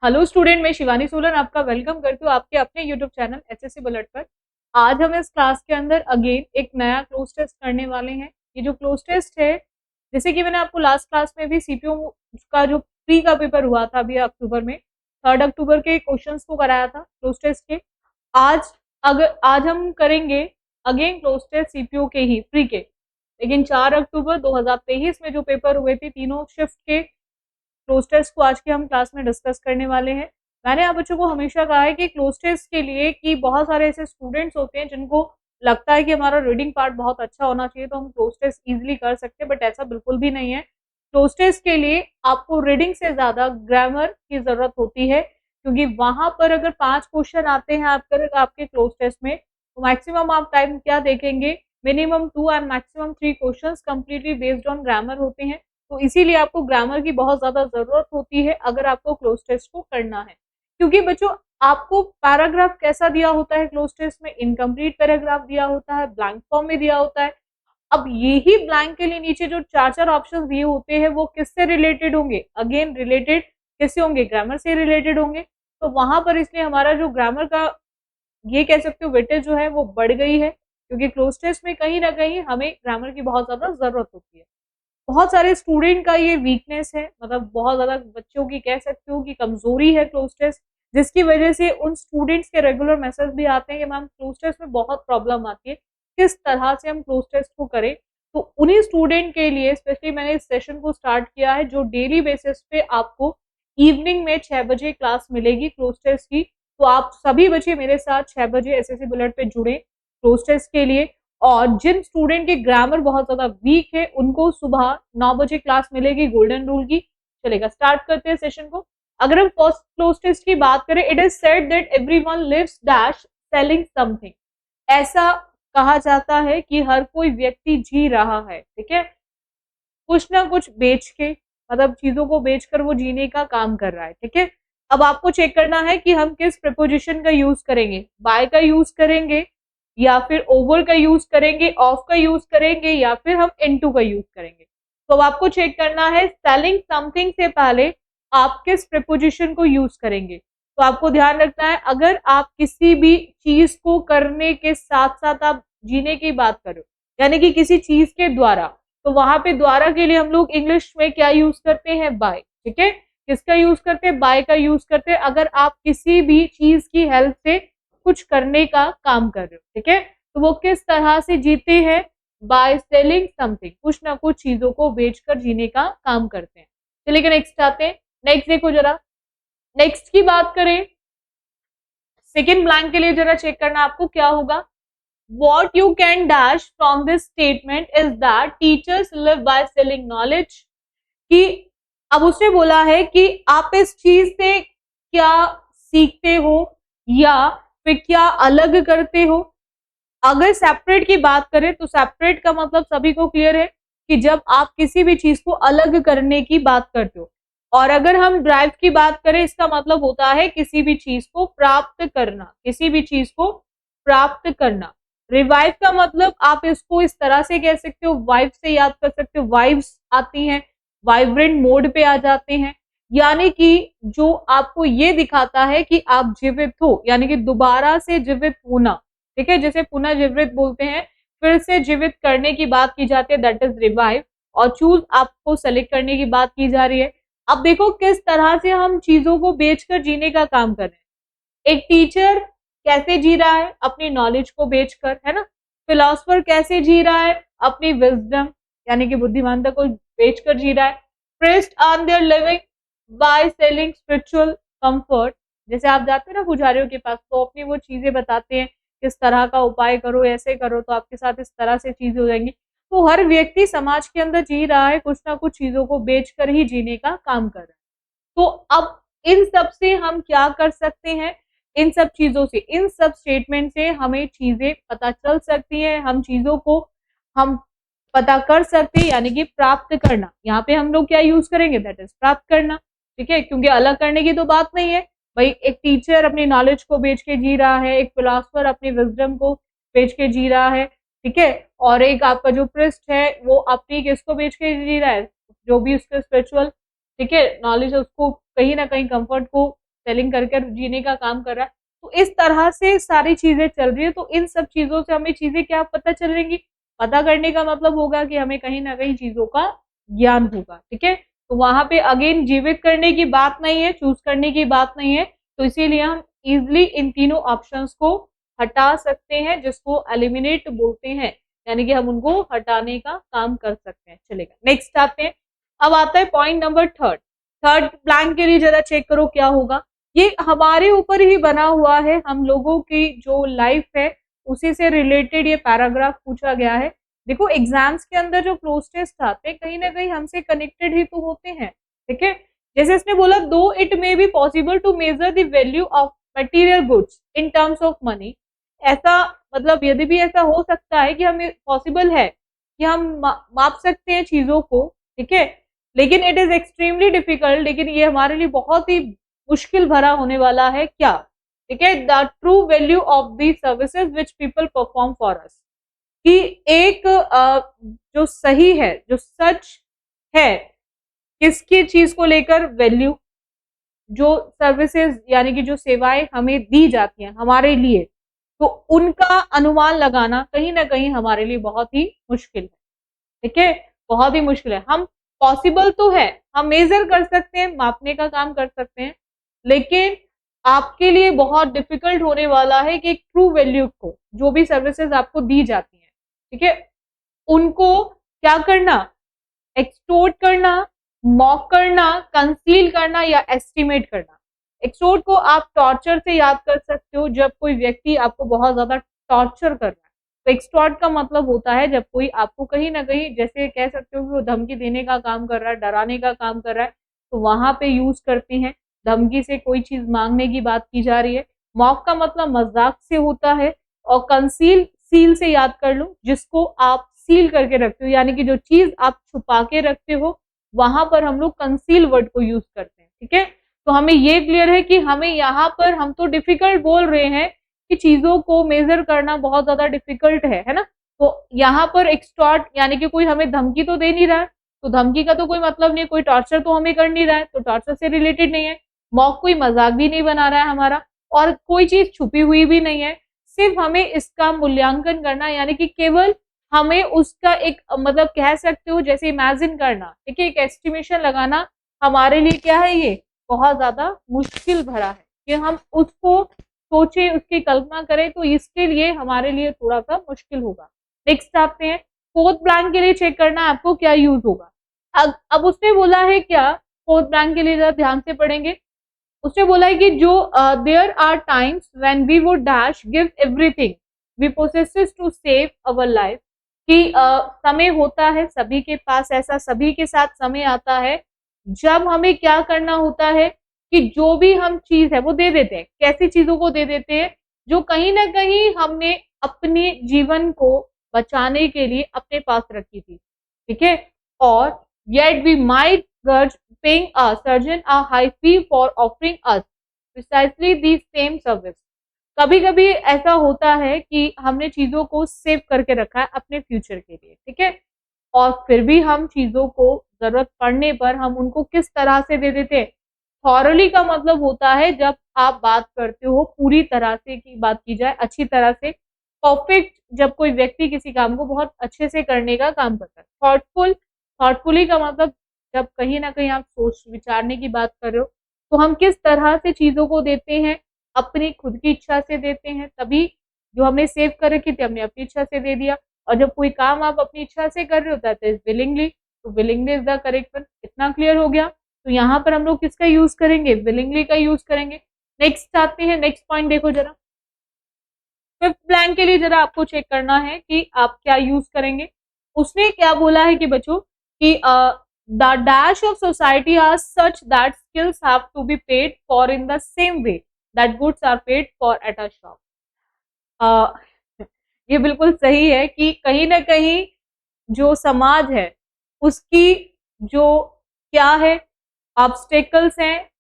Hello student, मैं शिवानी सोलन आपका welcome करती हूँ आपके अपने यूट्यूब चैनल एसएससी बुलेट पर। आज हम इस क्लास के अंदर अगेन एक नया क्लोज टेस्ट करने वाले हैं। ये जो क्लोज टेस्ट है, जैसे कि मैंने आपको लास्ट क्लास में भी सीपीयू का जो प्री का पेपर हुआ था अभी अक्टूबर में, 3 अक्टूबर के क्वेश्चंस को कराया था क्लोज टेस्ट के। आज आज हम करेंगे अगेन क्लोज टेस्ट सीपीयू के ही प्री के, लेकिन 4 अक्टूबर 2023 में जो पेपर हुए थे तीनों शिफ्ट के क्लोज टेस्ट को आज के हम क्लास में डिस्कस करने वाले हैं। मैंने आप बच्चों को हमेशा कहा है कि क्लोज टेस्ट के लिए कि बहुत सारे ऐसे स्टूडेंट्स होते हैं जिनको लगता है कि हमारा रीडिंग पार्ट बहुत अच्छा होना चाहिए तो हम क्लोज टेस्ट इजीली कर सकते हैं, बट ऐसा बिल्कुल भी नहीं है। क्लोज टेस्ट के लिए आपको रीडिंग से ज्यादा ग्रामर की जरूरत होती है, क्योंकि वहां पर अगर 5 क्वेश्चन आते हैं आपके क्लोज टेस्ट में, तो मैक्सिमम आप टाइम क्या देखेंगे, minimum 2 and maximum 3 questions completely based on grammar होते हैं। तो इसीलिए आपको ग्रामर की बहुत ज्यादा जरूरत होती है अगर आपको क्लोज टेस्ट को करना है, क्योंकि बच्चों आपको पैराग्राफ कैसा दिया होता है क्लोज टेस्ट में, इनकम्प्लीट पैराग्राफ दिया होता है, ब्लैंक फॉर्म में दिया होता है। अब यही ब्लैंक के लिए नीचे जो 4 ऑप्शन दिए होते हैं वो किससे रिलेटेड होंगे, अगेन रिलेटेड किससे होंगे, ग्रामर से रिलेटेड होंगे। तो वहां पर इसलिए हमारा जो ग्रामर का ये कह सकते हो वेटेज जो है वो बढ़ गई है, क्योंकि क्लोज टेस्ट में कहीं ना कहीं हमें ग्रामर की बहुत ज्यादा जरूरत होती है। बहुत सारे स्टूडेंट का ये वीकनेस है, मतलब बहुत ज्यादा बच्चों की कह सकते हो कि कमजोरी है क्लोज टेस्ट, जिसकी वजह से उन स्टूडेंट्स के रेगुलर मैसेज भी आते हैं कि मैम क्लोज टेस्ट में बहुत प्रॉब्लम आती है, किस तरह से हम क्लोज टेस्ट को करें। तो उन्हीं स्टूडेंट के लिए स्पेशली मैंने इस सेशन को स्टार्ट किया है, जो डेली बेसिस पे आपको इवनिंग में 6 बजे क्लास मिलेगी क्लोज टेस्ट की। तो आप सभी बच्चे मेरे साथ 6 बजे एसएससी बुलेट पे जुड़े क्लोज टेस्ट के लिए। और जिन स्टूडेंट की ग्रामर बहुत ज्यादा वीक है उनको सुबह 9 बजे क्लास मिलेगी गोल्डन रूल की। चलेगा, स्टार्ट करते हैं सेशन को। अगर हम फर्स्ट क्लोज टेस्ट की बात करें, it is said that everyone lives dash selling something. ऐसा कहा जाता है कि हर कोई व्यक्ति जी रहा है, ठीक है, कुछ ना कुछ बेच के, मतलब चीजों को बेचकर वो जीने का काम कर रहा है, ठीक है। अब आपको चेक करना है कि हम किस प्रिपोजिशन का यूज करेंगे, बाय का यूज करेंगे या फिर ओवर का यूज करेंगे, ऑफ का यूज करेंगे या फिर हम इनटू का यूज करेंगे। तो अब आपको चेक करना है सेलिंग समथिंग से पहले आप किस प्रिपोजिशन को यूज करेंगे। तो आपको ध्यान रखना है, अगर आप किसी भी चीज को करने के साथ साथ आप जीने की बात करो, यानी कि किसी चीज के द्वारा, तो वहां पे द्वारा के लिए हम लोग इंग्लिश में क्या यूज करते हैं, बाय, ठीक है। किसका यूज करते हैं, बाय का यूज करते हैं अगर आप किसी भी चीज की हेल्प से कुछ करने का काम कर रहे हो, ठीक है। तो वो किस तरह से जीते हैं, बाय सेलिंग समथिंग, कुछ ना कुछ चीजों को बेचकर जीने का काम करते हैं। चलिए नेक्स्ट आते हैं। नेक्स्ट देखो जरा, नेक्स्ट की बात करें, सेकेंड ब्लैंक के लिए जरा चेक करना आपको क्या होगा। What you can dash from this statement is that teachers live by selling knowledge। कि अब उसने बोला है कि आप इस चीज से क्या सीखते हो या फिर क्या अलग करते हो। अगर सेपरेट की बात करें तो सेपरेट का मतलब सभी को क्लियर है कि जब आप किसी भी चीज को अलग करने की बात करते हो। और अगर हम ड्राइव की बात करें, इसका मतलब होता है किसी भी चीज को प्राप्त करना, किसी भी चीज को प्राप्त करना। रिवाइव का मतलब आप इसको इस तरह से कह सकते हो, वाइव से याद कर सकते हो, वाइव्स आती हैं, वाइब्रेंट मोड पे आ जाते हैं, यानी कि जो आपको ये दिखाता है कि आप जीवित हो, यानी कि दोबारा से जीवित होना, ठीक है, जैसे पुनः जीवित बोलते हैं, फिर से जीवित करने की बात की जाती है, दैट इज रिवाइव। और चूज आपको सेलेक्ट करने की बात की जा रही है। अब देखो किस तरह से हम चीजों को बेचकर जीने का काम कर रहे हैं। एक टीचर कैसे जी रहा है, अपनी नॉलेज को बेचकर, है ना। फिलोसफर कैसे जी रहा है, अपनी विजडम यानी कि बुद्धिमानता को बेचकर जी रहा है। Priest earn their living by selling spiritual comfort. जैसे आप जाते हैं ना पुजारियों के पास, तो अपनी वो चीजें बताते हैं, किस तरह का उपाय करो, ऐसे करो तो आपके साथ इस तरह से चीजें हो जाएंगी। तो हर व्यक्ति समाज के अंदर जी रहा है, कुछ ना कुछ चीजों को बेचकर ही जीने का काम कर रहा है। तो अब इन सब से हम क्या कर सकते हैं, इन सब चीजों से, इन सब स्टेटमेंट से हमें चीजें पता चल सकती है, हम चीजों को हम पता कर सकते हैं, यानी कि प्राप्त करना। यहाँ पे हम लोग क्या यूज करेंगे, दैट इज प्राप्त करना, ठीक है, क्योंकि अलग करने की तो बात नहीं है भाई। एक टीचर अपनी नॉलेज को बेच के जी रहा है, एक फिलोसफर अपनी विजडम को बेच के जी रहा है, ठीक है, और एक आपका जो प्रिस्ट है वो अपनी किसको बेच के जी रहा है, जो भी उसके स्पिरिचुअल, ठीक है, नॉलेज है, उसको कहीं ना कहीं कंफर्ट को सेलिंग करके जीने का काम कर रहा है। तो इस तरह से सारी चीजें चल रही है। तो इन सब चीजों से हमें चीजें क्या पता चलेंगी, पता करने का मतलब होगा कि हमें कहीं ना कहीं चीजों का ज्ञान होगा। ठीक है, तो वहां पे अगेन जीवित करने की बात नहीं है, चूज करने की बात नहीं है। तो इसीलिए हम इजिली इन तीनों ऑप्शंस को हटा सकते हैं, जिसको एलिमिनेट बोलते हैं, यानी कि हम उनको हटाने का काम कर सकते हैं। चलेगा, नेक्स्ट आते हैं। अब आता है पॉइंट नंबर थर्ड ब्लैंक के लिए जरा चेक करो क्या होगा। ये हमारे ऊपर ही बना हुआ है, हम लोगों की जो लाइफ है उसी से रिलेटेड ये पैराग्राफ पूछा गया है। देखो एग्जाम्स के अंदर जो क्लोज टेस्ट आते हैं कहीं ना कहीं हमसे कनेक्टेड ही तो होते हैं। ठीक है, जैसे इसने बोला दो it may be possible to measure the value of material goods in terms of money. ऐसा मतलब यदि भी ऐसा हो सकता है कि हमें पॉसिबल है कि हम माप सकते हैं चीजों को। ठीक है, लेकिन इट इज एक्सट्रीमली डिफिकल्ट, लेकिन ये हमारे लिए बहुत ही मुश्किल भरा होने वाला है। क्या? ठीक है, the true value of the services which people perform for us, कि एक जो सही है, जो सच है, किसकी चीज को लेकर वैल्यू, जो सर्विसेज यानी कि जो सेवाएं हमें दी जाती हैं हमारे लिए, तो उनका अनुमान लगाना कहीं ना कहीं हमारे लिए बहुत ही मुश्किल है। ठीक है, बहुत ही मुश्किल है। हम पॉसिबल तो है, हम मेजर कर सकते हैं, मापने का काम कर सकते हैं, लेकिन आपके लिए बहुत डिफिकल्ट होने वाला है कि ट्रू वैल्यू को, जो भी सर्विसेज आपको दी जाती हैं, ठीक है, उनको क्या करना, एक्सटोर्ट करना, मॉक करना, कंसील करना या एस्टिमेट करना। एक्सटोर्ट को आप टॉर्चर से याद कर सकते हो, जब कोई व्यक्ति आपको बहुत ज्यादा टॉर्चर कर रहा है। तो एक्सटॉर्ट का मतलब होता है जब कोई आपको कहीं ना कहीं, जैसे कह सकते हो कि वो धमकी देने का काम कर रहा है, डराने का काम कर रहा है, तो वहां पे यूज करते हैं। धमकी से कोई चीज मांगने की बात की जा रही है। मॉक का मतलब मजाक से होता है। और कंसील, सील से याद कर लो, जिसको आप सील करके रखते हो, यानी कि जो चीज आप छुपा के रखते हो, वहां पर हम लोग कंसील वर्ड को यूज करते हैं। ठीक है, तो हमें ये क्लियर है कि हमें यहाँ पर, हम तो डिफिकल्ट बोल रहे हैं कि चीजों को मेजर करना बहुत ज्यादा डिफिकल्ट है ना। तो यहाँ पर एक्सटॉर्ट यानी कि कोई हमें धमकी तो दे नहीं रहा है, तो धमकी का तो कोई मतलब नहीं, कोई टॉर्चर तो हमें कर नहीं रहा है, तो टॉर्चर से रिलेटेड नहीं है। मॉक कोई मजाक भी नहीं बना रहा है हमारा, और कोई चीज छुपी हुई भी नहीं है। सिर्फ हमें इसका मूल्यांकन करना, यानी कि केवल हमें उसका एक मतलब कह सकते हो जैसे इमेजिन करना, ठीक है, एक एस्टिमेशन लगाना हमारे लिए क्या है, ये बहुत ज्यादा मुश्किल भरा है कि हम उसको सोचे, उसकी कल्पना करें, तो इसके लिए हमारे लिए थोड़ा सा मुश्किल होगा। नेक्स्ट आते हैं, फोर्थ ब्लैंक के लिए चेक करना आपको क्या यूज होगा। अब उसने बोला है क्या, फोर्थ ब्लैंक के लिए जरा ध्यान से पढ़ेंगे। उसने बोला है कि जो there are times when we would dash give everything we possesses to save our life, कि समय होता है सभी के पास, ऐसा सभी के साथ समय आता है जब हमें क्या करना होता है कि जो भी हम चीज है वो दे देते हैं। कैसी चीजों को दे देते हैं, जो कहीं ना कहीं हमने अपने जीवन को बचाने के लिए अपने पास रखी थी। ठीक है, और yet we might grudge paying a surgeon a high fee for offering us precisely the same service। कभी कभी ऐसा होता है कि हमने चीजों को सेव करके रखा है अपने फ्यूचर के लिए, ठीक है, और फिर भी हम चीजों को जरूरत पड़ने पर हम उनको किस तरह से दे देते हैं। थॉरली का मतलब होता है जब आप बात करते हो पूरी तरह से की बात की जाए, अच्छी तरह से, परफेक्ट, जब कोई व्यक्ति किसी काम को बहुत अच्छे से करने का काम करता है। थॉटफुली का मतलब जब कहीं ना कहीं आप सोच विचारने की बात कर रहे हो, तो हम किस तरह से चीजों को देते हैं, अपनी खुद की इच्छा से देते हैं। तभी जो हमने सेव कर रखी थी हमने अपनी इच्छा से दे दिया, और जब कोई काम आप अपनी इच्छा से कर रहे होता है तो इज विलिंगली, तो willingly is the correct one. इतना क्लियर हो गया। तो यहाँ पर हम लोग किसका यूज करेंगे, विलिंगली का यूज करेंगे। नेक्स्ट आते हैं, नेक्स्ट पॉइंट देखो जरा, फिफ्थ ब्लैंक के लिए जरा आपको चेक करना है कि आप क्या यूज करेंगे। उसने क्या बोला है कि बच्चों कि the dash of society are such that skills have to be paid for in the same way that goods are paid for at a shop। ये बिल्कुल सही है कि कहीं ना कहीं जो समाज है उसकी जो क्या है, ऑब्स्टेकल्स हैं,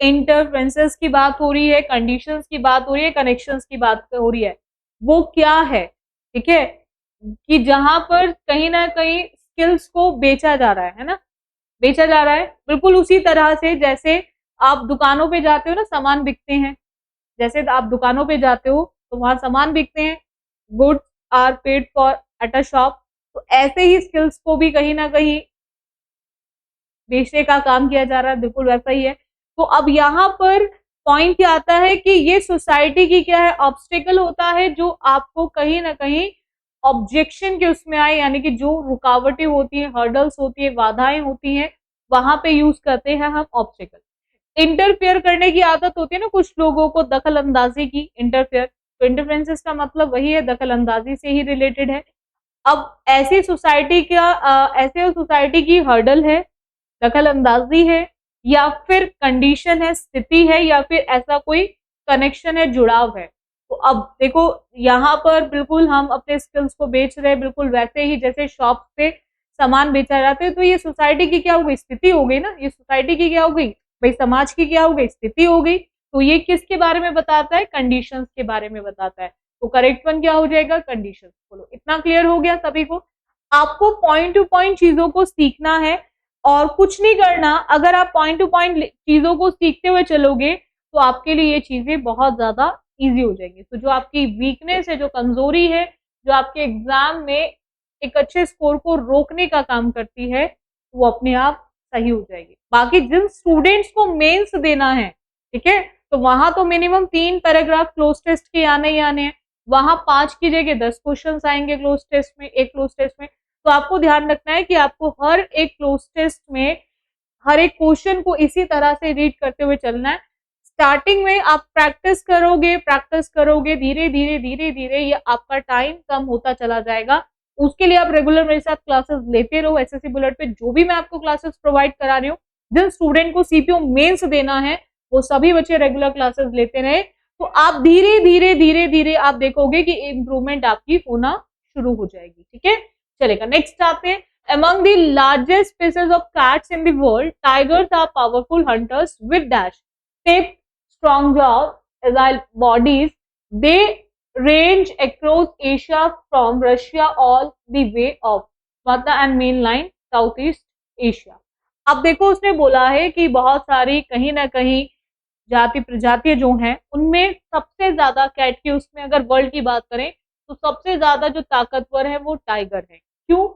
इंटरफेरेंसेस की बात हो रही है, कंडीशंस की बात हो रही है, कनेक्शंस की बात हो रही है, वो क्या है, ठीक है, कि जहां पर कहीं ना कहीं स्किल्स को बेचा जा रहा है ना, बेचा जा रहा है। बिल्कुल उसी तरह से जैसे आप दुकानों पे जाते हो ना, सामान बिकते हैं, जैसे आप दुकानों पे जाते हो तो वहां सामान बिकते हैं, goods are paid for at a shop. तो ऐसे ही स्किल्स को भी कहीं ना कहीं बेचने का काम किया जा रहा है, बिल्कुल वैसा ही है। तो अब यहाँ पर पॉइंट क्या आता है कि ये सोसाइटी की क्या है, ऑब्स्टेकल होता है जो आपको कहीं ना कहीं ऑब्जेक्शन के उसमें आए, यानी कि जो रुकावटें होती हैं, हर्डल्स होती है, बाधाएं होती हैं, वहां पे यूज करते हैं हम ऑब्स्टेकल। इंटरफेयर करने की आदत होती है ना कुछ लोगों को, दखल अंदाजी की, इंटरफेयर, तो इंटरफेरेंसेस का मतलब वही है, दखल अंदाजी से ही रिलेटेड है। अब ऐसी सोसाइटी का ऐसे सोसाइटी की हर्डल है, दखल अंदाजी है, या फिर कंडीशन है, स्थिति है, या फिर ऐसा कोई कनेक्शन है, जुड़ाव है। तो अब देखो यहाँ पर बिल्कुल हम अपने स्किल्स को बेच रहे हैं, बिल्कुल वैसे ही जैसे शॉप पे सामान बेचा जाता है। तो ये सोसाइटी की क्या हो गई, स्थिति हो गई ना, ये सोसाइटी की क्या हो गई भाई, समाज की क्या हो गई, स्थिति हो गई। तो ये किसके बारे में बताता है, कंडीशंस के बारे में बताता है। तो करेक्ट वन क्या हो जाएगा, कंडीशंस। बोलो इतना क्लियर हो गया सभी को। आपको पॉइंट टू पॉइंट चीजों को सीखना है और कुछ नहीं करना। अगर आप पॉइंट टू पॉइंट चीजों को सीखते हुए चलोगे तो आपके लिए ये चीजें बहुत ज्यादा इजी हो जाएंगी। तो जो आपकी वीकनेस है, जो कमजोरी है, जो आपके एग्जाम में एक अच्छे स्कोर को रोकने का काम करती है, वो अपने आप सही हो जाएगी। बाकी जिन स्टूडेंट्स को मेंस देना है, ठीक है, तो वहां तो मिनिमम 3 पैराग्राफ क्लोज टेस्ट के आने ही आने हैं। वहां 5 की जगह 10 क्वेश्चन आएंगे क्लोज टेस्ट में, एक क्लोज टेस्ट में। तो आपको ध्यान रखना है कि आपको हर एक क्लोज टेस्ट में हर एक क्वेश्चन को इसी तरह से रीड करते हुए चलना है। स्टार्टिंग में आप प्रैक्टिस करोगे, धीरे धीरे धीरे धीरे ये आपका टाइम कम होता चला जाएगा। उसके लिए आप रेगुलर मेरे साथ क्लासेस लेते रहो। एसएससी बुलेट पे जो भी मैं आपको क्लासेस प्रोवाइड करा रही हूँ, जिन स्टूडेंट को सीपीओ मेंस देना है, वो सभी बच्चे रेगुलर क्लासेस लेते रहे, तो आप धीरे धीरे धीरे धीरे आप देखोगे कि इम्प्रूवमेंट आपकी होना शुरू हो जाएगी। ठीक है, चलेगा। नेक्स्ट आते हैं, among the largest species of cats in the world, tigers are powerful hunters with dash shaped strong jaws, agile bodies. They range across Asia from Russia all the way of Mata and mainline Southeast Asia. अब देखो उसने बोला है कि बहुत सारी कहीं ना कहीं जाति प्रजातियां जो हैं, उनमें सबसे ज्यादा कैट की उसमें अगर वर्ल्ड की बात करें तो सबसे ज्यादा जो ताकतवर है वो टाइगर है। क्यों?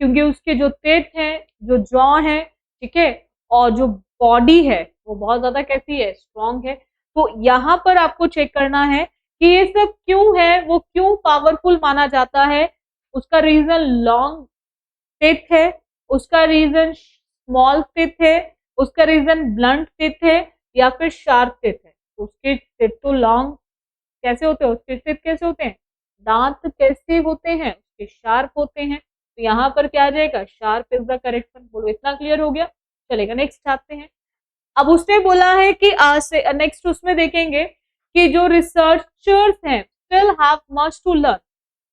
क्योंकि उसके जो तेत हैं, जो जॉ है, ठीक है, और जो बॉडी है वो बहुत ज्यादा कैसी है, स्ट्रॉन्ग है। तो यहाँ पर आपको चेक करना है कि ये सब क्यों है, वो क्यों पावरफुल माना जाता है। उसका रीजन लॉन्ग टेथ है, उसका रीजन स्मॉल टेथ है, उसका रीजन ब्लंट टेथ है, या फिर शार्प टेथ है। उसके टेथ तो लॉन्ग कैसे होते हैं, उसके टेथ कैसे होते हैं, दांत कैसे होते हैं, उसके शार्प होते हैं। तो यहाँ पर क्या आ जाएगा, sharp is the correct one. बोलो इतना क्लियर हो गया, चलेगा। नेक्स्ट आते हैं। अब उसने बोला है कि आज से नेक्स्ट उसमें देखेंगे कि जो रिसर्चर्स हैं still have much to learn,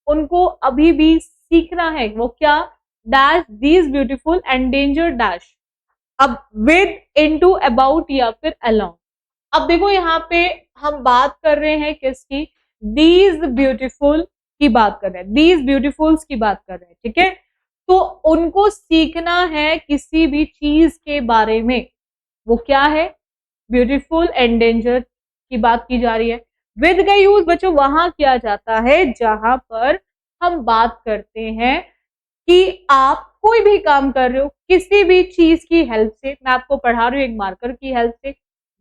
उनको अभी भी सीखना है। वो क्या, dash these beautiful endanger dash, अब विद, इनटू, अबाउट या फिर अलोंग। अब देखो यहाँ पे हम बात कर रहे हैं किसकी, दीज ब्यूटीफुल की बात कर रहे हैं, दीज ब्यूटीफुल्स की बात कर रहे हैं, ठीक है। तो उनको सीखना है किसी भी चीज के बारे में, वो क्या है, ब्यूटीफुल एंडेंजर की बात की जा रही है। विद का यूज बच्चों वहां किया जाता है जहां पर हम बात करते हैं कि आप कोई भी काम कर रहे हो किसी भी चीज की हेल्प से, मैं आपको पढ़ा रही हूँ एक मार्कर की हेल्प से,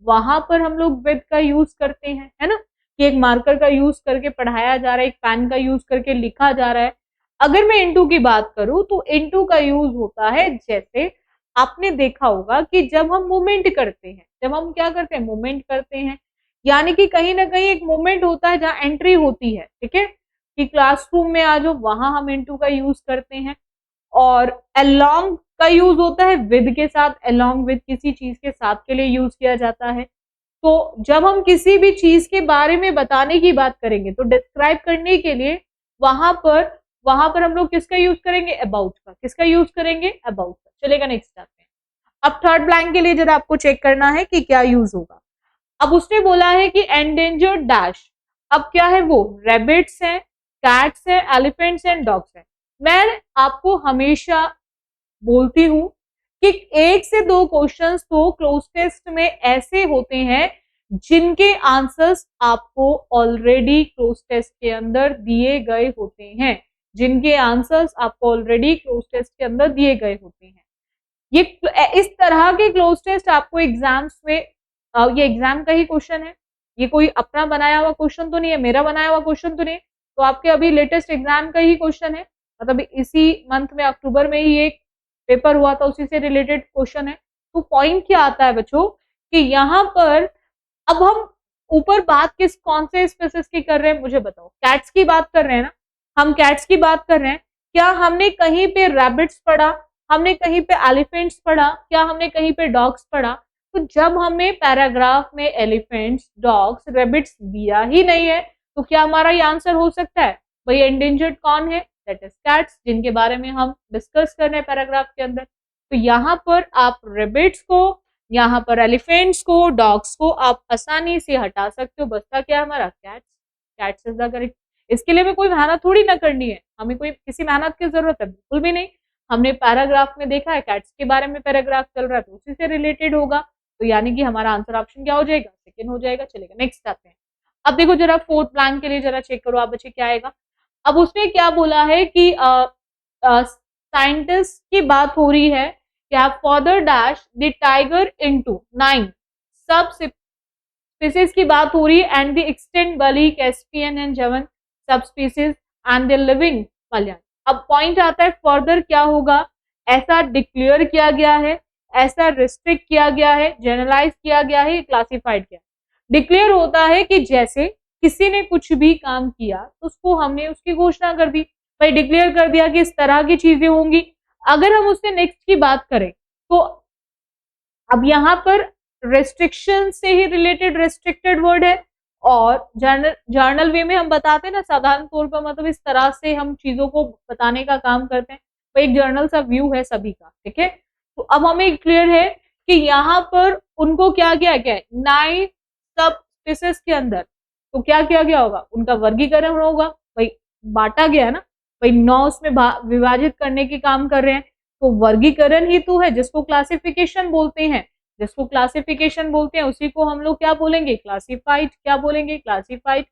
वहां पर हम लोग विद का यूज करते हैं, है ना, कि एक मार्कर का यूज करके पढ़ाया जा रहा है, एक पेन का यूज करके लिखा जा रहा है। अगर मैं इनटू की बात करूं तो इनटू का यूज होता है, जैसे आपने देखा होगा कि जब हम मूवमेंट करते हैं, जब हम क्या करते हैं, मूवमेंट करते हैं, यानी कि कहीं ना कहीं एक मूवमेंट होता है जहां एंट्री होती है, ठीक है, कि क्लासरूम में आ जाओ, वहां हम इनटू का यूज करते हैं। और अलोंग का यूज होता है विद के साथ, अलोंग विद किसी चीज के साथ के लिए यूज किया जाता है। तो जब हम किसी भी चीज के बारे में बताने की बात करेंगे तो डिस्क्राइब करने के लिए वहां पर हम लोग किसका यूज करेंगे, अबाउट का। किसका यूज करेंगे, अबाउट का। चलेगा, नेक्स्ट आते हैं। अब थर्ड ब्लैंक के लिए जरा आपको चेक करना है कि क्या यूज होगा। अब उसने बोला है कि एंडेंजर्ड डैश, अब क्या है वो, रैबिट्स हैं, कैट्स हैं, एलिफेंट्स एंड डॉग्स हैं। मैं आपको हमेशा बोलती हूँ कि 1 से 2 क्वेश्चंस तो क्लोज टेस्ट में ऐसे होते हैं जिनके आंसर्स आपको ऑलरेडी क्लोज टेस्ट के अंदर दिए गए होते हैं, जिनके आंसर्स आपको ऑलरेडी क्लोज टेस्ट के अंदर दिए गए होते हैं। ये इस तरह के क्लोज टेस्ट आपको एग्जाम्स में ये एग्जाम का ही क्वेश्चन है, ये कोई अपना बनाया हुआ क्वेश्चन तो नहीं है, मेरा बनाया हुआ क्वेश्चन तो नहीं है, तो आपके अभी लेटेस्ट एग्जाम का ही क्वेश्चन है, मतलब इसी मंथ में अक्टूबर में ही एक पेपर हुआ था, उसी से रिलेटेड क्वेश्चन है। तो पॉइंट क्या आता है बच्चों कि यहाँ पर अब हम ऊपर बात कौन से स्पीसीज की कर रहे हैं मुझे बताओ, कैट्स की बात कर रहे हैं ना, हम कैट्स की बात कर रहे हैं। क्या हमने कहीं पे रैबिट्स पढ़ा, हमने कहीं पे एलिफेंट्स पढ़ा, क्या हमने कहीं पे डॉग्स पढ़ा? तो जब हमें पैराग्राफ में एलिफेंट्स, डॉग्स, रैबिट्स दिया ही नहीं है तो क्या हमारा ये आंसर हो सकता है? भाई एंडेंजर्ड कौन है? दैट इज कैट्स, जिनके बारे में हम डिस्कस कर रहे हैं पैराग्राफ के अंदर। तो यहाँ पर आप रैबिट्स को, यहाँ पर एलिफेंट्स को, डॉग्स को आप आसानी से हटा सकते हो। बचता क्या हमारा? Cats. Cats is the correct. इसके लिए हमें कोई मेहनत थोड़ी ना करनी है, हमें कोई किसी मेहनत की जरूरत है बिल्कुल भी नहीं। हमने पैराग्राफ में देखा है, कैट्स के बारे में पैराग्राफ चल रहा है तो उसी से रिलेटेड होगा, तो यानी कि हमारा आंसर ऑप्शन क्या हो जाएगा? सेकंड हो जाएगा। चलेगा, नेक्स्ट आते हैं। अब देखो जरा फोर्थ ब्लैंक के लिए जरा चेक करो आप बच्चे क्या आएगा। अब उसने क्या बोला है कि साइंटिस्ट की बात हो रही है क्या? Father dash the tiger into 9 sub species की बात हो रही है and the extend Bali, Caspian and जवन sub species and the living मलयान। अब पॉइंट आता है फर्दर क्या होगा? ऐसा डिक्लेयर किया गया है, ऐसा रिस्ट्रिक्ट किया गया है, जनरलाइज किया गया है, क्लासिफाइड किया। डिक्लेयर होता है कि जैसे किसी ने कुछ भी काम किया तो उसको हमने उसकी घोषणा कर दी, भाई डिक्लेयर कर दिया कि इस तरह की चीजें होंगी। अगर हम उससे नेक्स्ट की बात करें तो अब यहाँ पर रेस्ट्रिक्शन से ही रिलेटेड रेस्ट्रिक्टेड वर्ड है, और जर्नल वे में हम बताते हैं ना साधारण तौर पर, मतलब इस तरह से हम चीजों को बताने का काम करते हैं, तो एक जर्नल सा व्यू है सभी का, ठीक है। तो अब हमें क्लियर है कि यहाँ पर उनको क्या किया गया है? 9 सब स्पीसीज के अंदर तो क्या किया गया होगा? उनका वर्गीकरण होगा, भाई बांटा गया है ना, भाई 9 उसमें विभाजित करने के काम कर रहे हैं, तो वर्गीकरण ही तो है जिसको क्लासिफिकेशन बोलते हैं। जिसको क्लासिफिकेशन बोलते हैं उसी को हम लोग क्या बोलेंगे? क्लासिफाइड। क्या बोलेंगे? क्लासिफाइड।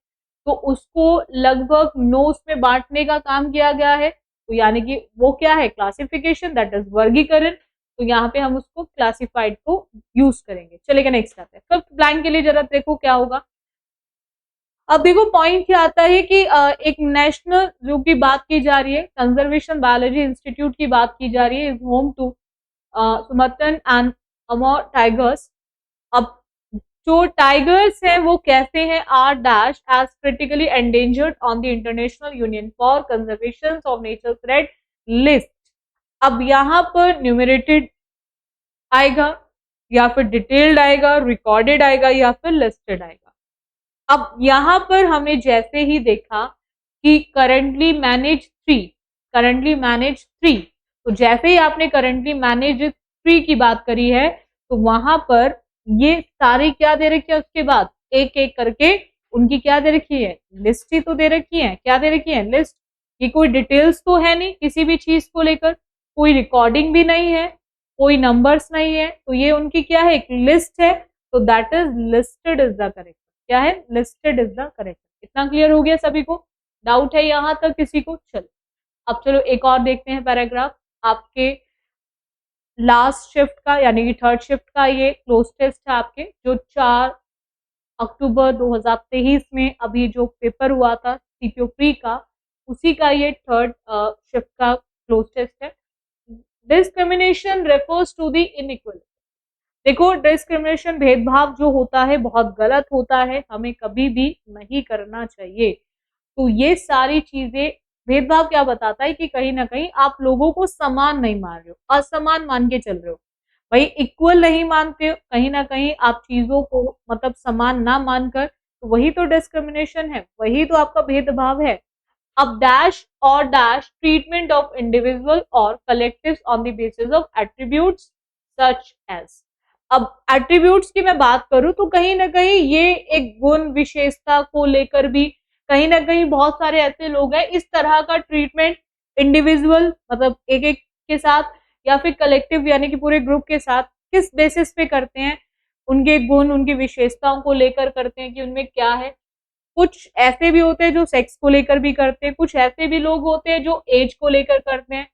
तो उसको लगभग 9 में बांटने का काम किया गया है, तो यानी कि वो क्या है? क्लासिफिकेशन, दैट इज वर्गीकरण। तो यहाँ पे हम उसको क्लासिफाइड को यूज करेंगे। चलेगा, नेक्स्ट आते हैं। फिफ्थ ब्लैंक के लिए जरा देखो क्या होगा। अब देखो पॉइंट क्या आता है कि एक नेशनल जू की बात की जा रही है, कंजर्वेशन बायोलॉजी इंस्टीट्यूट की बात की जा रही है, is home to Sumatran and Amur tigers. अब जो टाइगर्स हैं वो कैसे हैं? Are dash as critically endangered on the International Union for Conservation of Nature Red List. अब यहाँ पर न्यूमरेटेड आएगा या फिर डिटेल्ड आएगा, रिकॉर्डेड आएगा या फिर लिस्टेड आएगा। अब यहाँ पर हमने जैसे ही देखा कि करंटली मैनेज 3, तो जैसे ही आपने करंटली मैनेज 3 की बात करी है तो वहां पर ये सारी क्या दे रखी है, उसके बाद एक एक करके उनकी क्या दे रखी है? लिस्ट ही तो दे रखी है। क्या दे रखी है? लिस्ट। ये कोई डिटेल्स तो है नहीं किसी भी चीज को लेकर, कोई रिकॉर्डिंग भी नहीं है, कोई नंबर्स नहीं है, तो ये उनकी क्या है? एक लिस्ट है। तो that is listed is the correct. क्या है? Listed is the correct. इतना क्लियर हो गया सभी को? डाउट है यहां तक किसी को? चलो अब चलो एक और देखते हैं पैराग्राफ आपके लास्ट शिफ्ट का, यानी कि थर्ड शिफ्ट का ये क्लोज टेस्ट है आपके, जो 4 अक्टूबर 2023 में अभी जो पेपर हुआ था सीपीओ प्री का, उसी का ये थर्ड शिफ्ट का क्लोज टेस्ट है। Discrimination refers to the inequality. देखो डिस्क्रिमिनेशन, भेदभाव जो होता है बहुत गलत होता है, हमें कभी भी नहीं करना चाहिए। तो ये सारी चीजें, भेदभाव क्या बताता है कि कहीं ना कहीं आप लोगों को समान नहीं मान रहे हो, असमान मान के चल रहे हो, भाई इक्वल नहीं मानते हो, कहीं ना कहीं आप चीजों को मतलब समान ना मानकर, तो वही तो डिस्क्रिमिनेशन है, वही तो आपका भेदभाव है। अब dash or dash treatment of individual or collectives on the basis of attributes such as. अब एट्रीब्यूट्स की मैं बात करूं तो कहीं ना कहीं ये एक गुण विशेषता को लेकर भी कहीं ना कहीं बहुत सारे ऐसे लोग हैं, इस तरह का ट्रीटमेंट इंडिविजुअल मतलब एक एक के साथ या फिर कलेक्टिव यानी कि पूरे ग्रुप के साथ किस बेसिस पे करते हैं, उनके गुण उनकी विशेषताओं को लेकर करते हैं कि उनमें क्या है। कुछ ऐसे भी होते हैं जो सेक्स को लेकर भी करते हैं, कुछ ऐसे भी लोग होते हैं जो एज को लेकर करते हैं,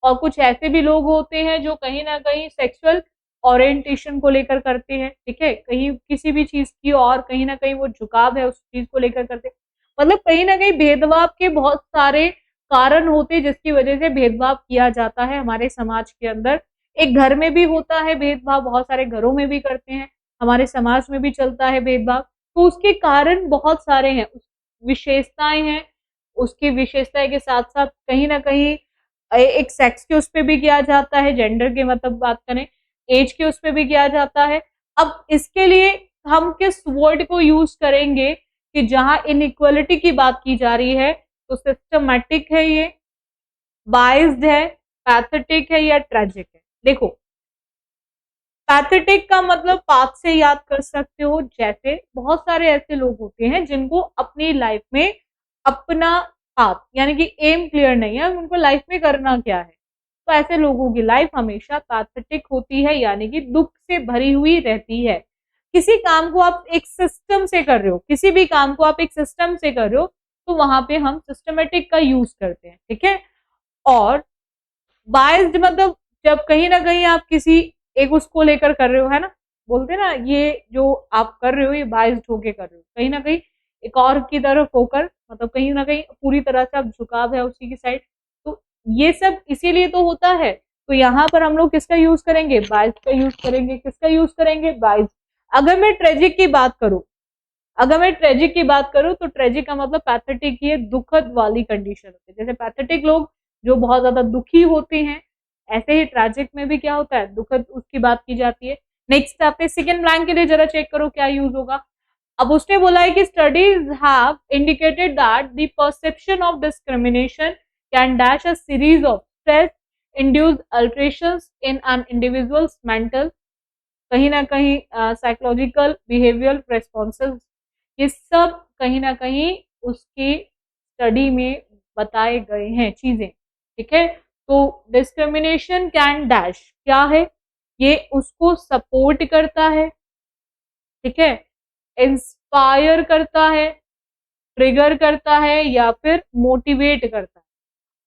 और कुछ ऐसे भी लोग होते हैं जो कहीं ना कहीं सेक्सुअल ओरिएंटेशन को लेकर करते हैं। ठीक है, कहीं किसी भी चीज की और कहीं ना कहीं वो झुकाव है उस चीज को लेकर करते हैं। मतलब कहीं ना कहीं भेदभाव के बहुत सारे कारण होते हैं जिसकी वजह से भेदभाव किया जाता है हमारे समाज के अंदर। एक घर में भी होता है भेदभाव, बहुत सारे घरों में भी करते हैं, हमारे समाज में भी चलता है भेदभाव। तो उसके कारण बहुत सारे हैं, विशेषताएं हैं, उसकी विशेषताएं के साथ साथ कहीं ना कहीं एक सेक्स के उस पे भी किया जाता है, जेंडर के मतलब बात करें, एज के उस पे भी किया जाता है। अब इसके लिए हम किस वर्ड को यूज करेंगे कि जहां इनइक्वालिटी की बात की जा रही है, तो सिस्टमैटिक है ये, बाइज्ड है, पैथेटिक है या ट्रेजिक है। देखो, पैथेटिक का मतलब पाथ से याद कर सकते हो, जैसे बहुत सारे ऐसे लोग होते हैं जिनको अपनी लाइफ में अपना पाथ यानी कि एम क्लियर नहीं है, उनको लाइफ में करना क्या है। तो ऐसे लोगों की लाइफ हमेशा पैथेटिक होती है, यानी कि दुख से भरी हुई रहती है। किसी काम को आप एक सिस्टम से कर रहे हो, किसी भी काम को आप एक सिस्टम से कर रहे हो, तो वहां पे हम सिस्टमेटिक का यूज करते हैं। ठीक है, और बायस्ड मतलब जब कहीं ना कहीं आप किसी एक उसको लेकर कर रहे हो, है ना, बोलते हैं ना ये जो आप कर रहे हो ये बायस्ड होके कर रहे हो, कहीं ना कहीं एक और की तरफ होकर, मतलब कहीं ना कहीं पूरी तरह से आप झुकाव है उसी की साइड। तो ये सब इसीलिए तो होता है। तो यहाँ पर हम लोग किसका यूज करेंगे, बायस्ड का यूज करेंगे। किसका यूज करेंगे, बायस्ड। अगर मैं ट्रेजिक की बात करूं, अगर मैं ट्रेजिक की बात करूं तो ट्रेजिक का मतलब पैथेटिक ये दुखद वाली कंडीशन होती है। जैसे पैथेटिक लोग जो बहुत ज्यादा दुखी होते हैं, ऐसे ही ट्रेजिक में भी क्या होता है, दुखद उसकी बात की जाती है। नेक्स्ट आपने सेकंड ब्लैंक के लिए जरा चेक करो क्या यूज होगा। अब उसने बोला है कि studies have indicated that the perception of discrimination can dash a series of stress induced alterations in an individuals mental, कहीं ना कहीं साइकोलॉजिकल बिहेवियरल रेस्पॉन्सेज, ये सब कहीं ना कहीं उसकी स्टडी में बताए गए हैं चीजें। ठीक है, तो डिस्क्रिमिनेशन कैन डैश क्या है, ये उसको सपोर्ट करता है। ठीक है, इंस्पायर करता है, ट्रिगर करता है या फिर मोटिवेट करता है।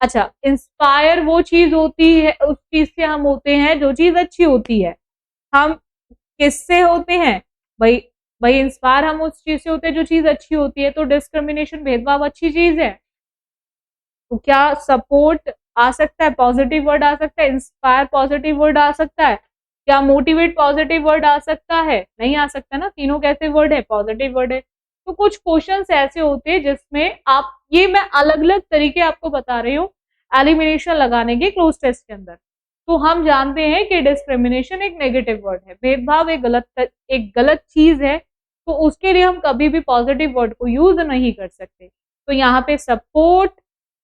अच्छा, इंस्पायर वो चीज होती है, उस चीज से हम होते हैं जो चीज अच्छी होती है। हम किससे होते हैं भाई, भाई इंस्पायर हम उस चीज से होते हैं जो चीज अच्छी होती है। तो डिस्क्रिमिनेशन भेदभाव अच्छी चीज है, तो क्या सपोर्ट आ सकता है, पॉजिटिव वर्ड आ सकता है, इंस्पायर पॉजिटिव वर्ड आ सकता है, क्या मोटिवेट पॉजिटिव वर्ड आ सकता है, नहीं आ सकता ना, तीनों कैसे वर्ड है, पॉजिटिव वर्ड है। तो कुछ क्वेश्चंस ऐसे होते हैं जिसमें आप, ये मैं अलग अलग तरीके आपको बता रही हूँ एलिमिनेशन लगाने के क्लोज टेस्ट के अंदर। तो हम जानते हैं कि डिस्क्रिमिनेशन एक नेगेटिव वर्ड है, भेदभाव एक गलत चीज है, तो उसके लिए हम कभी भी पॉजिटिव वर्ड को यूज नहीं कर सकते। तो यहाँ पे सपोर्ट,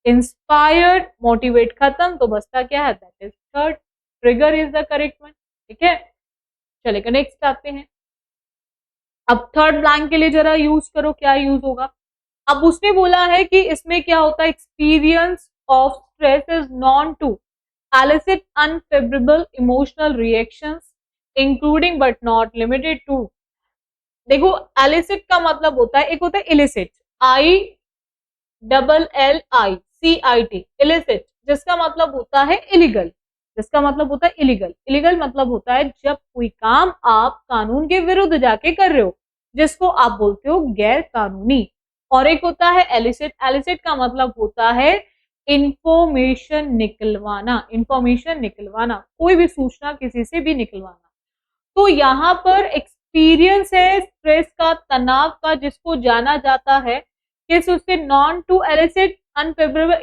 इंस्पायर्ड, मोटिवेट खत्म, तो बचता क्या है, that is third, trigger is the correct one. ठीक है, चलेगा नेक्स्ट आते हैं। अब थर्ड ब्लैंक के लिए जरा यूज करो क्या यूज होगा। अब उसने बोला है कि इसमें क्या होता है, experience of stress is known to elicit unfavorable emotional reactions including but not limited to। देखो, elicit का मतलब होता है, एक होता है illicit, ILLICIT, illicit जिसका मतलब होता है इलीगल, जिसका मतलब होता है इलीगल। इलीगल मतलब होता है जब कोई काम आप कानून के विरुद्ध जाके कर रहे हो, जिसको आप बोलते हो गैर कानूनी। और एक होता है एलिसिट, एलिसिट का मतलब होता है इंफॉर्मेशन निकलवाना, इंफॉर्मेशन निकलवाना, कोई भी सूचना किसी से भी निकलवाना। तो यहाँ पर एक्सपीरियंस है स्ट्रेस का, तनाव का, जिसको जाना जाता है किस उससे, known to elicit unfavourable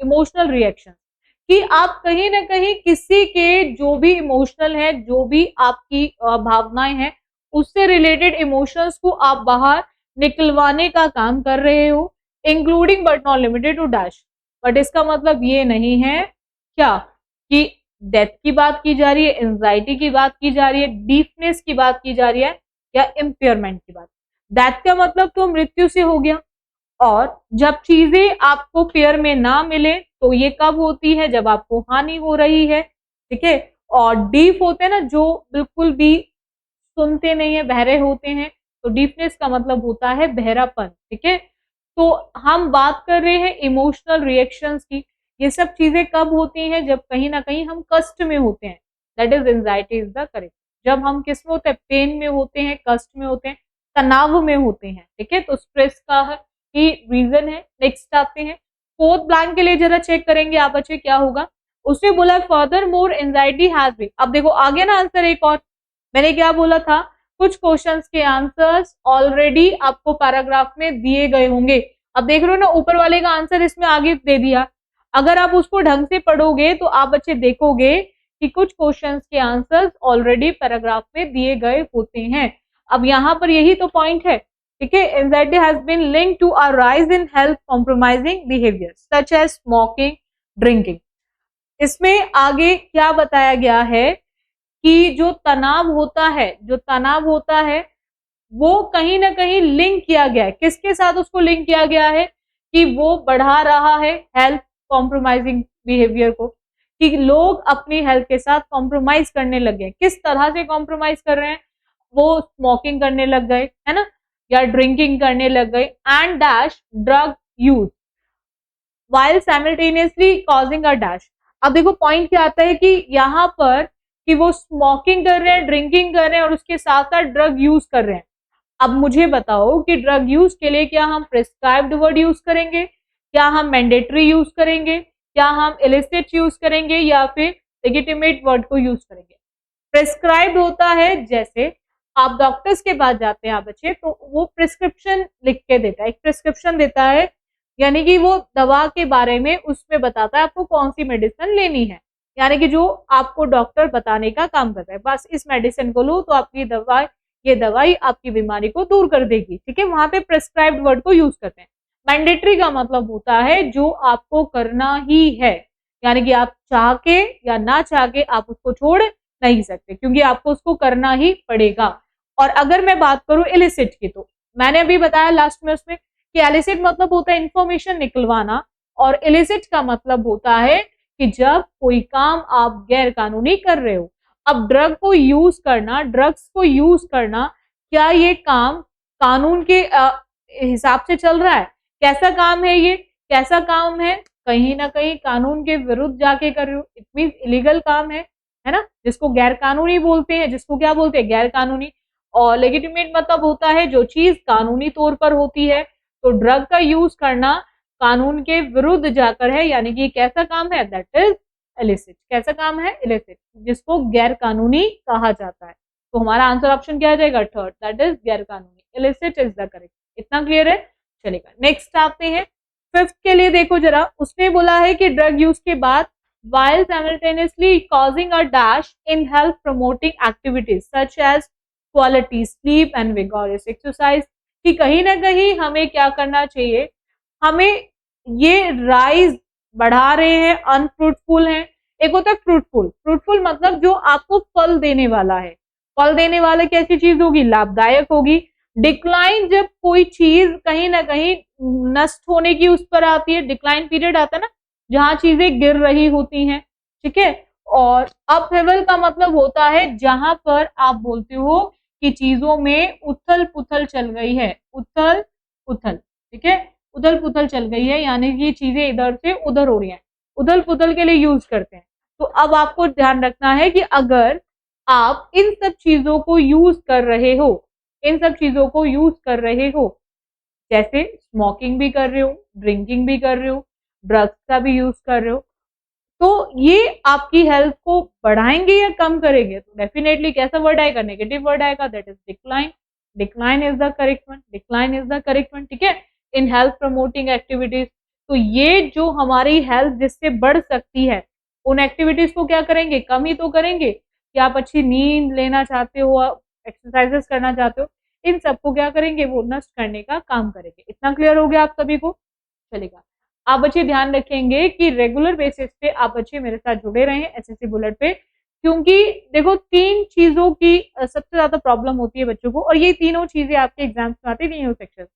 emotional reaction, कि आप कहीं ना कहीं किसी के जो भी इमोशनल है, जो भी आपकी भावनाएं हैं, उससे रिलेटेड इमोशंस को आप बाहर निकलवाने का काम कर रहे हो, including but not limited to dash. But इसका मतलब ये नहीं है क्या कि डेथ की बात की जा रही है, एंजाइटी की बात की जा रही है, डीपनेस की बात की जा रही है, या इम्पेयरमेंट की बात। डेथ का मतलब तो मृत्यु से हो गया, और जब चीजें आपको पेयर में ना मिले तो ये कब होती है, जब आपको हानि हो रही है, ठीक है। और डीफ होते हैं ना, जो बिल्कुल भी सुनते नहीं है, बहरे होते हैं, तो डीफनेस का मतलब होता है बहरापन, ठीक है। तो हम बात कर रहे हैं इमोशनल रिएक्शंस की। ये सब चीजें कब होती हैं? जब कहीं ना कहीं हम कष्ट में होते हैं, that is anxiety is the correct. जब हम किस में होते हैं? पेन में होते हैं, कष्ट में होते हैं, तनाव में होते हैं, ठीक है। तो स्ट्रेस का ही रीजन है। नेक्स्ट आते हैं फोर्थ ब्लैंक के लिए, जरा चेक करेंगे आप बच्चे क्या होगा। उसने बोला furthermore anxiety has been. अब देखो आगे ना आंसर एक और, मैंने क्या बोला था, कुछ क्वेश्चंस के आंसर्स ऑलरेडी आपको पैराग्राफ में दिए गए होंगे। अब देख रहे हो ना, ऊपर वाले का आंसर इसमें आगे दे दिया। अगर आप उसको ढंग से पढ़ोगे तो आप बच्चे देखोगे कि कुछ क्वेश्चंस के आंसर्स ऑलरेडी पैराग्राफ में दिए गए होते हैं। अब यहाँ पर यही तो पॉइंट है, ठीक है। Anxiety has been linked to a rise in health compromising behaviour such as smoking, drinking. इसमें आगे क्या बताया गया है कि जो तनाव होता है, जो तनाव होता है वो कहीं ना कहीं लिंक किया गया है। किसके साथ उसको लिंक किया गया है? कि वो बढ़ा रहा है हेल्थ कॉम्प्रोमाइजिंग बिहेवियर को, कि लोग अपनी हेल्थ के साथ कॉम्प्रोमाइज करने लगे। किस तरह से कॉम्प्रोमाइज कर रहे हैं? वो स्मोकिंग करने लग गए, है ना, या ड्रिंकिंग करने लग गए, and dash drug use while simultaneously causing a dash। अब देखो पॉइंट क्या आता है कि यहाँ पर कि वो स्मोकिंग कर रहे हैं, ड्रिंकिंग कर रहे हैं और उसके साथ साथ ड्रग यूज कर रहे हैं। अब मुझे बताओ कि ड्रग यूज के लिए क्या हम प्रिस्क्राइब्ड वर्ड यूज करेंगे, क्या हम मैंडेटरी यूज करेंगे, क्या हम इलिसिट यूज करेंगे, या फिर लेजिटिमेट वर्ड को यूज करेंगे? प्रिस्क्राइब्ड होता है, जैसे आप डॉक्टर्स के पास जाते हैं आप बच्चे, तो वो प्रिस्क्रिप्शन लिख के देता है, एक प्रिस्क्रिप्शन देता है, यानी कि वो दवा के बारे में उसमें बताता है आपको कौन सी मेडिसिन लेनी है, यानी कि जो आपको डॉक्टर बताने का काम करता है, बस इस मेडिसिन को लो तो आपकी दवा, ये दवाई आपकी बीमारी को दूर कर देगी, ठीक है। वहां पे प्रिस्क्राइब्ड वर्ड को यूज करते हैं। मैंडेटरी का मतलब होता है जो आपको करना ही है, यानी कि आप चाह के या ना चाह के आप उसको छोड़ नहीं सकते, क्योंकि आपको उसको करना ही पड़ेगा। और अगर मैं बात करूं इलिसिट की, तो मैंने अभी बताया लास्ट में उसमें कि एलिसिट मतलब होता है इंफॉर्मेशन निकलवाना, और इलिसिट का मतलब होता है कि जब कोई काम आप गैर कानूनी कर रहे हो। अब ड्रग को यूज करना, ड्रग्स को यूज करना, क्या ये काम कानून के हिसाब से चल रहा है? कैसा काम है ये? कैसा काम है? कहीं ना कहीं कानून के विरुद्ध जाके कर रहे हो, इट मींस इलीगल काम है ना, जिसको गैर कानूनी बोलते हैं, जिसको क्या बोलते हैं? गैर कानूनी। और लेजिटिमेट मतलब होता है जो चीज कानूनी तौर पर होती है। तो ड्रग का यूज करना कानून के विरुद्ध जाकर है, यानी कि कैसा काम है? That is illicit. कैसा काम है? इलिसिट, जिसको गैर कानूनी कहा जाता है। तो हमारा आंसर ऑप्शन क्या आ जाएगा? थर्ड, दैट इज गैर कानूनी। Illicit is the correct. इतना क्लियर है? चलेगा, नेक्स्ट आते हैं फिफ्थ के लिए। देखो जरा, उसने बोला है कि ड्रग यूज के बाद while simultaneously causing a dash in health promoting activities such as quality sleep and vigorous exercise, कि कहीं ना कहीं हमें क्या करना चाहिए? हमें ये राइज बढ़ा रहे हैं, अनफ्रूटफुल हैं। एक होता है फ्रूटफुल। फ्रूटफुल मतलब जो आपको फल देने वाला है। फल देने वाला कैसी चीज होगी? लाभदायक होगी। डिक्लाइन जब कोई चीज कहीं ना कहीं नष्ट होने की उस पर आती है, डिक्लाइन पीरियड आता है ना, जहां चीजें गिर रही होती हैं, ठीक है। और अपहेवल का मतलब होता है जहां पर आप बोलते हो कि चीजों में उथल पुथल चल गई है, उथल पुथल, ठीक है, उथल पुथल चल गई है, यानी कि चीजें इधर से उधर हो रही हैं, उथल पुथल के लिए यूज करते हैं। तो अब आपको ध्यान रखना है कि अगर आप इन सब चीजों को यूज कर रहे हो, इन सब चीजों को यूज कर रहे हो, जैसे स्मोकिंग भी कर रहे हो, ड्रिंकिंग भी कर रहे हो, ड्रग्स का भी यूज कर रहे हो, तो ये आपकी हेल्थ को बढ़ाएंगे या कम करेंगे? तो डेफिनेटली कैसा वर्ड आएगा? नेगेटिव वर्ड आएगा, that is decline. Decline is the correct one, decline is the correct one, ठीक है। इन हेल्थ प्रमोटिंग एक्टिविटीज, तो ये जो हमारी हेल्थ जिससे बढ़ सकती है, उन एक्टिविटीज को क्या करेंगे? कम ही तो करेंगे। कि आप अच्छी नींद लेना चाहते हो, एक्सरसाइजेस करना चाहते हो, इन सबको क्या करेंगे? वो नष्ट करने का काम करेंगे। इतना क्लियर हो गया आप सभी को? चलेगा, आप बच्चे ध्यान रखेंगे कि रेगुलर बेसिस पे आप बच्चे मेरे साथ जुड़े रहे एसएससी बुलेट पे, क्योंकि देखो तीन चीजों की सबसे ज्यादा प्रॉब्लम होती है बच्चों को, और ये तीनों चीजें आपके एग्जाम्स में आती नहीं हो सेक्शन,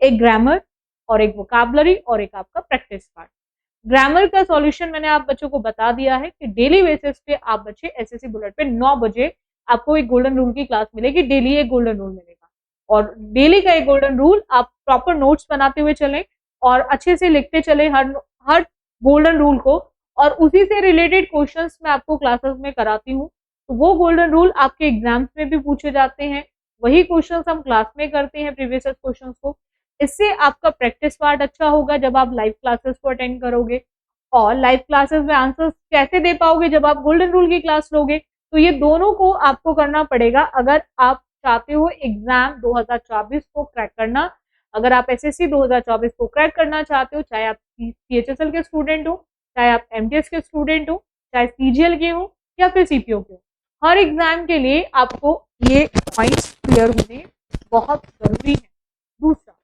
एक ग्रामर और एक वोकैबुलरी और एक आपका प्रैक्टिस पार्ट। ग्रामर का सॉल्यूशन मैंने आप बच्चों को बता दिया है कि डेली बेसिस पे आप बच्चे एसएससी बुलेट पे 9 बजे आपको एक गोल्डन रूल की क्लास मिलेगी, डेली एक गोल्डन रूल मिलेगा और डेली का एक गोल्डन रूल आप प्रॉपर नोट्स बनाते हुए चलें और अच्छे से लिखते चले हर गोल्डन रूल को, और उसी से रिलेटेड क्वेश्चंस मैं आपको क्लासेस में कराती हूँ। तो वो गोल्डन रूल आपके एग्जाम्स में भी पूछे जाते हैं, वही क्वेश्चंस हम क्लास में करते हैं प्रीवियस क्वेश्चंस को। इससे आपका प्रैक्टिस पार्ट अच्छा होगा जब आप लाइव क्लासेस को अटेंड करोगे, और लाइव क्लासेस में आंसर्स कैसे दे पाओगे जब आप गोल्डन रूल की क्लास लोगे। तो ये दोनों को आपको करना पड़ेगा अगर आप चाहते हो एग्जाम 2024 को क्रैक करना। अगर आप एसएससी 2024 को क्रैक करना चाहते हो, चाहे आप सीएचएसएल के स्टूडेंट हो, चाहे आप एमटीएस के स्टूडेंट हो, चाहे सीजीएल के हो या फिर सीपीओ के हो, हर एग्जाम के लिए आपको ये पॉइंट्स क्लियर होने बहुत जरूरी है। दूसरा,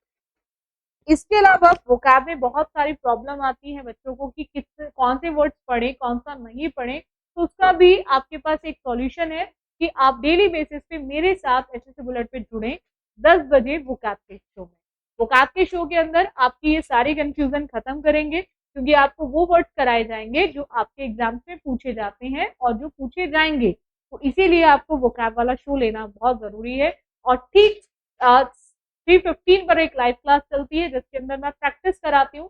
इसके अलावा वोकैब में बहुत सारी प्रॉब्लम आती है बच्चों को कि किस कौन से वर्ड्स पढ़े कौन सा नहीं पढ़े, तो उसका भी आपके पास एक सॉल्यूशन है कि आप डेली बेसिस पे मेरे साथ एसएससी बुलेट पे जुड़े 10 बजे वोकैब के शो में। वोकैब के शो के अंदर आपकी ये सारी कंफ्यूजन खत्म करेंगे, क्योंकि आपको वो वर्ड्स कराए जाएंगे जो आपके एग्जाम्स में पूछे जाते हैं और जो पूछे जाएंगे। तो इसीलिए आपको वोकैब वाला शो लेना बहुत जरूरी है। और ठीक 3:15 पर एक लाइव क्लास चलती है जिसके अंदर मैं प्रैक्टिस कराती हूँ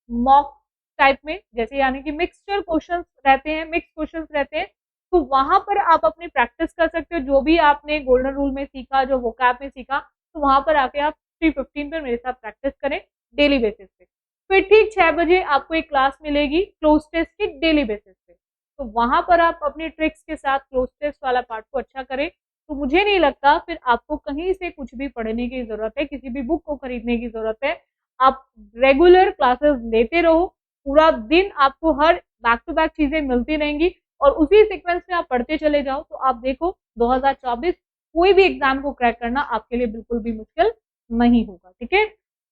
मॉक टाइप में, जैसे यानी कि मिक्सचर क्वेश्चंस रहते हैं, मिक्स क्वेश्चंस रहते हैं। तो वहां पर आप अपनी प्रैक्टिस कर सकते हो, जो भी आपने गोल्डन रूल में सीखा, जो वोकैब में सीखा, तो वहां पर आके आप 3:15 पर मेरे साथ प्रैक्टिस करें डेली बेसिस पे। फिर ठीक 6 बजे आपको एक क्लास मिलेगी क्लोज टेस्ट की डेली बेसिस पे। तो वहां पर आप अपने ट्रिक्स के साथ क्लोज टेस्ट वाला पार्ट को अच्छा करें। तो मुझे नहीं लगता फिर आपको कहीं से कुछ भी पढ़ने की जरूरत है, किसी भी बुक को खरीदने की जरूरत है। आप रेगुलर क्लासेस लेते रहो, पूरा दिन आपको हर बैक टू बैक चीजें मिलती रहेंगी और उसी सीक्वेंस में आप पढ़ते चले जाओ। तो आप देखो 2024 कोई भी एग्जाम को क्रैक करना आपके लिए बिल्कुल भी मुश्किल नहीं होगा। ठीक है,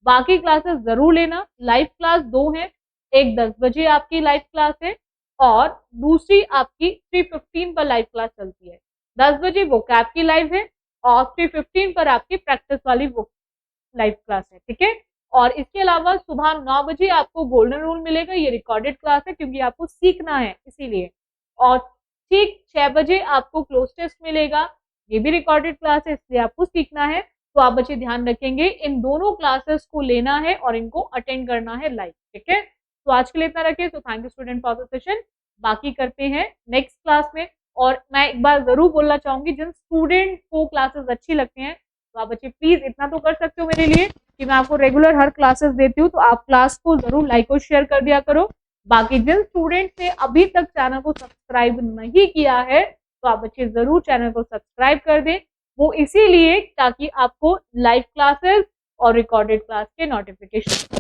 बाकी क्लासेस जरूर लेना। लाइव क्लास 2 है, एक 10 बजे आपकी लाइव क्लास है और दूसरी आपकी 3:15 पर लाइव क्लास चलती है। 10 बजे वोकैब की लाइव है और 3:15 पर आपकी प्रैक्टिस वाली लाइव क्लास है। ठीक है, और इसके अलावा सुबह 9 बजे आपको गोल्डन रूल मिलेगा, ये रिकॉर्डेड क्लास है क्योंकि आपको सीखना है इसीलिए। और ठीक 6 बजे आपको क्लोज टेस्ट मिलेगा, ये भी रिकॉर्डेड क्लास है इसलिए आपको सीखना है। तो आप बच्चे ध्यान रखेंगे, इन दोनों क्लासेस को लेना है और इनको अटेंड करना है लाइव। ठीक है, तो आज के लिए इतना रखिए। तो thank you student for the session, बाकी करते हैं नेक्स्ट क्लास में। और मैं एक बार जरूर बोलना चाहूंगी, जिन स्टूडेंट को क्लासेस अच्छी लगती हैं तो आप बच्चे प्लीज इतना तो कर सकते हो मेरे लिए कि मैं आपको रेगुलर हर क्लासेस देती हूँ, तो आप क्लास को जरूर लाइक और शेयर कर दिया करो। बाकी जिन स्टूडेंट ने अभी तक चैनल को सब्सक्राइब नहीं किया है तो आप बच्चे जरूर चैनल को सब्सक्राइब कर दें, वो इसीलिए ताकि आपको लाइव क्लासेस और रिकॉर्डेड क्लास के नोटिफिकेशन,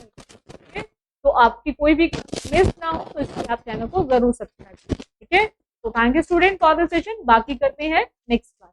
तो आपकी कोई भी मिस ना हो, तो इसलिए आप चैनल को जरूर सब्सक्राइब करें। ठीक है, तो thank you student for the session, बाकी करते हैं नेक्स्ट क्लास।